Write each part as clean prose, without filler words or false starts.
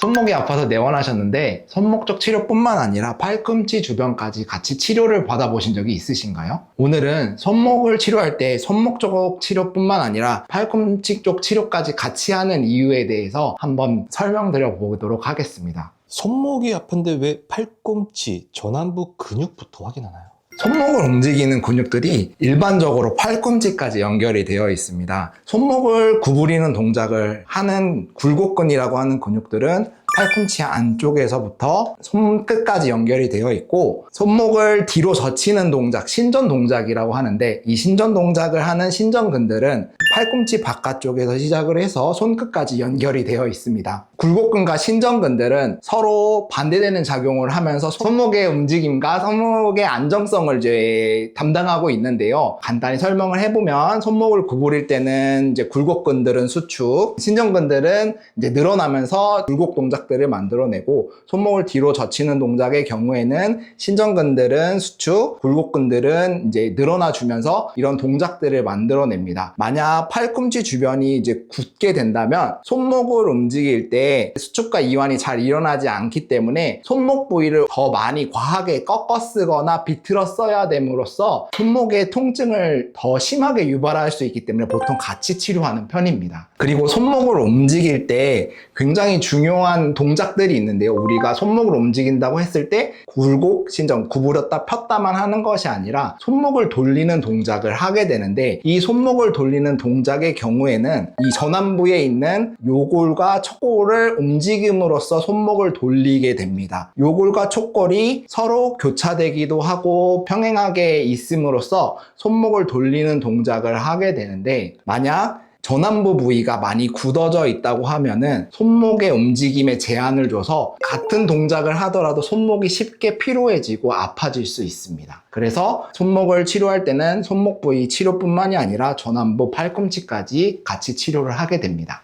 손목이 아파서 내원하셨는데 손목 쪽 치료뿐만 아니라 팔꿈치 주변까지 같이 치료를 받아보신 적이 있으신가요? 오늘은 손목을 치료할 때 손목 쪽 치료뿐만 아니라 팔꿈치 쪽 치료까지 같이 하는 이유에 대해서 한번 설명드려 보도록 하겠습니다. 손목이 아픈데 왜 팔꿈치, 전완부 근육부터 확인하나요? 손목을 움직이는 근육들이 일반적으로 팔꿈치까지 연결이 되어 있습니다. 손목을 구부리는 동작을 하는 굴곡근이라고 하는 근육들은 팔꿈치 안쪽에서부터 손끝까지 연결이 되어 있고, 손목을 뒤로 젖히는 동작, 신전 동작이라고 하는데, 이 신전 동작을 하는 신전근들은 팔꿈치 바깥쪽에서 시작을 해서 손끝까지 연결이 되어 있습니다. 굴곡근과 신전근들은 서로 반대되는 작용을 하면서 손목의 움직임과 손목의 안정성을 이제 담당하고 있는데요. 간단히 설명을 해보면, 손목을 구부릴 때는 이제 굴곡근들은 수축, 신전근들은 이제 늘어나면서 굴곡 동작들을 만들어내고, 손목을 뒤로 젖히는 동작의 경우에는 신전근들은 수축, 굴곡근들은 이제 늘어나주면서 이런 동작들을 만들어냅니다. 만약 팔꿈치 주변이 이제 굳게 된다면 손목을 움직일 때 수축과 이완이 잘 일어나지 않기 때문에 손목 부위를 더 많이 과하게 꺾어 쓰거나 비틀어 써야 됨으로써 손목의 통증을 더 심하게 유발할 수 있기 때문에 보통 같이 치료하는 편입니다. 그리고 손목을 움직일 때 굉장히 중요한 동작들이 있는데요. 우리가 손목을 움직인다고 했을 때 굴곡, 신전, 구부렸다 폈다만 하는 것이 아니라 손목을 돌리는 동작을 하게 되는데, 이 손목을 돌리는 동작의 경우에는 이 전완부에 있는 요골과 척골을 움직임으로써 손목을 돌리게 됩니다. 요골과 척골이 서로 교차되기도 하고 평행하게 있음으로써 손목을 돌리는 동작을 하게 되는데, 만약 전완부 부위가 많이 굳어져 있다고 하면은 손목의 움직임에 제한을 줘서 같은 동작을 하더라도 손목이 쉽게 피로해지고 아파질 수 있습니다. 그래서 손목을 치료할 때는 손목 부위 치료뿐만이 아니라 전완부, 팔꿈치까지 같이 치료를 하게 됩니다.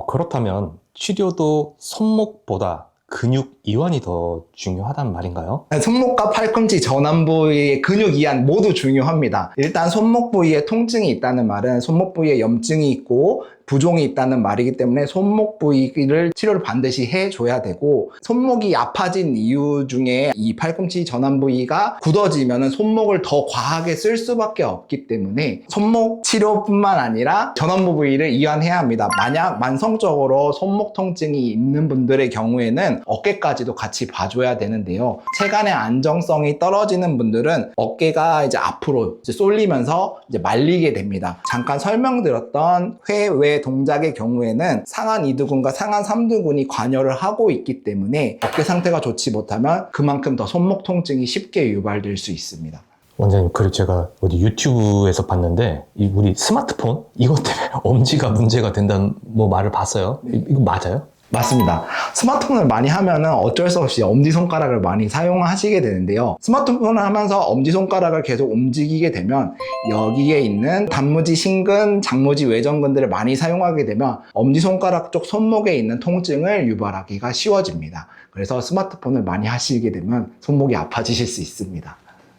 그렇다면 치료도 손목보다 근육 이완이 더 중요하단 말인가요? 손목과 팔꿈치 전완부의 근육 이완 모두 중요합니다. 일단 손목 부위에 통증이 있다는 말은 손목 부위에 염증이 있고 부종이 있다는 말이기 때문에 손목 부위를 치료를 반드시 해줘야 되고, 손목이 아파진 이유 중에 이 팔꿈치 전완 부위가 굳어지면 손목을 더 과하게 쓸 수밖에 없기 때문에 손목 치료뿐만 아니라 전완부 부위를 이완해야 합니다. 만약 만성적으로 손목 통증이 있는 분들의 경우에는 어깨까지도 같이 봐줘야 되는데요. 체간의 안정성이 떨어지는 분들은 어깨가 이제 앞으로 이제 쏠리면서 이제 말리게 됩니다. 잠깐 설명드렸던 회외 동작의 경우에는 상한 이두근과 상한 삼두근이 관여를 하고 있기 때문에 어깨 상태가 좋지 못하면 그만큼 더 손목 통증이 쉽게 유발될 수 있습니다. 원장님, 그리고 제가 어디 유튜브에서 봤는데 우리 스마트폰 이것 때문에 엄지가 문제가 된다는 말을 봤어요. 이거 맞아요? 맞습니다. 스마트폰을 많이 하면은 어쩔 수 없이 엄지손가락을 많이 사용하시게 되는데요. 스마트폰을 하면서 엄지손가락을 계속 움직이게 되면 여기에 있는 단무지 신근, 장무지 외전근들을 많이 사용하게 되면 엄지손가락 쪽 손목에 있는 통증을 유발하기가 쉬워집니다. 그래서 스마트폰을 많이 하시게 되면 손목이 아파지실 수 있습니다.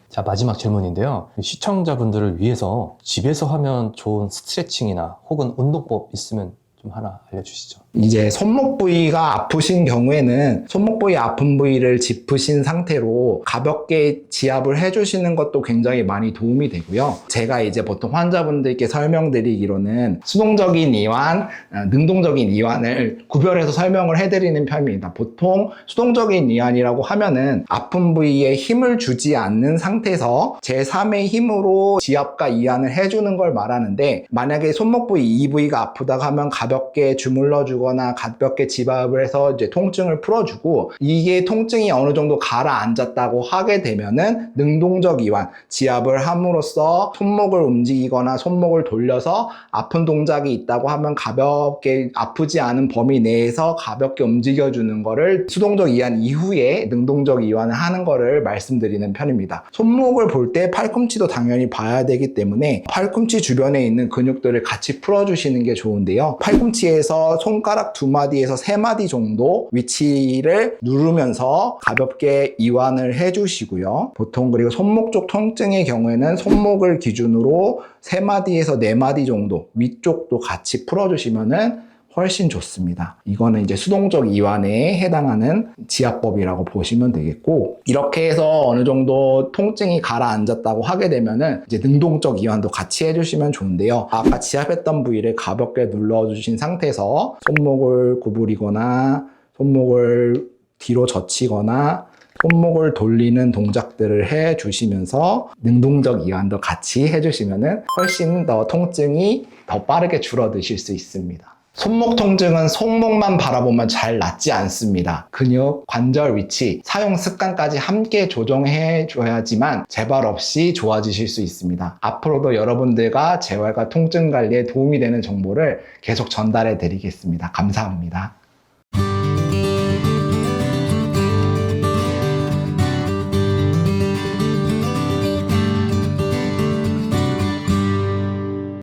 자, 마지막 질문인데요. 시청자분들을 위해서 집에서 하면 좋은 스트레칭이나 혹은 운동법 있으면 좀 하나 알려주시죠. 이제 손목 부위가 아프신 경우에는 손목 부위 아픈 부위를 짚으신 상태로 가볍게 지압을 해주시는 것도 굉장히 많이 도움이 되고요. 제가 이제 보통 환자분들께 설명드리기로는 수동적인 이완, 능동적인 이완을 구별해서 설명을 해드리는 편입니다. 보통 수동적인 이완이라고 하면은 아픈 부위에 힘을 주지 않는 상태에서 제3의 힘으로 지압과 이완을 해주는 걸 말하는데, 만약에 손목 부위 이 부위가 아프다고 하면 가볍게 주물러 주거나 가볍게 지압을 해서 이제 통증을 풀어주고, 이게 통증이 어느 정도 가라앉았다고 하게 되면은 능동적 이완, 지압을 함으로써 손목을 움직이거나 손목을 돌려서 아픈 동작이 있다고 하면 가볍게 아프지 않은 범위 내에서 가볍게 움직여주는 거를 수동적 이완 이후에 능동적 이완을 하는 거를 말씀드리는 편입니다. 손목을 볼 때 팔꿈치도 당연히 봐야 되기 때문에 팔꿈치 주변에 있는 근육들을 같이 풀어주시는 게 좋은데요. 팔꿈치에서 손가락 2마디에서 3마디 정도 위치를 누르면서 가볍게 이완을 해주시고요. 보통 그리고 손목 쪽 통증의 경우에는 손목을 기준으로 3마디에서 4마디 정도 위쪽도 같이 풀어주시면은 훨씬 좋습니다. 이거는 이제 수동적 이완에 해당하는 지압법이라고 보시면 되겠고, 이렇게 해서 어느 정도 통증이 가라앉았다고 하게 되면은 이제 능동적 이완도 같이 해주시면 좋은데요. 아까 지압했던 부위를 가볍게 눌러주신 상태에서 손목을 구부리거나 손목을 뒤로 젖히거나 손목을 돌리는 동작들을 해주시면서 능동적 이완도 같이 해주시면 훨씬 더 통증이 더 빠르게 줄어드실 수 있습니다. 손목 통증은 손목만 바라보면 잘 낫지 않습니다. 근육, 관절 위치, 사용 습관까지 함께 조정해 줘야지만 재발 없이 좋아지실 수 있습니다. 앞으로도 여러분들과 재활과 통증 관리에 도움이 되는 정보를 계속 전달해 드리겠습니다. 감사합니다.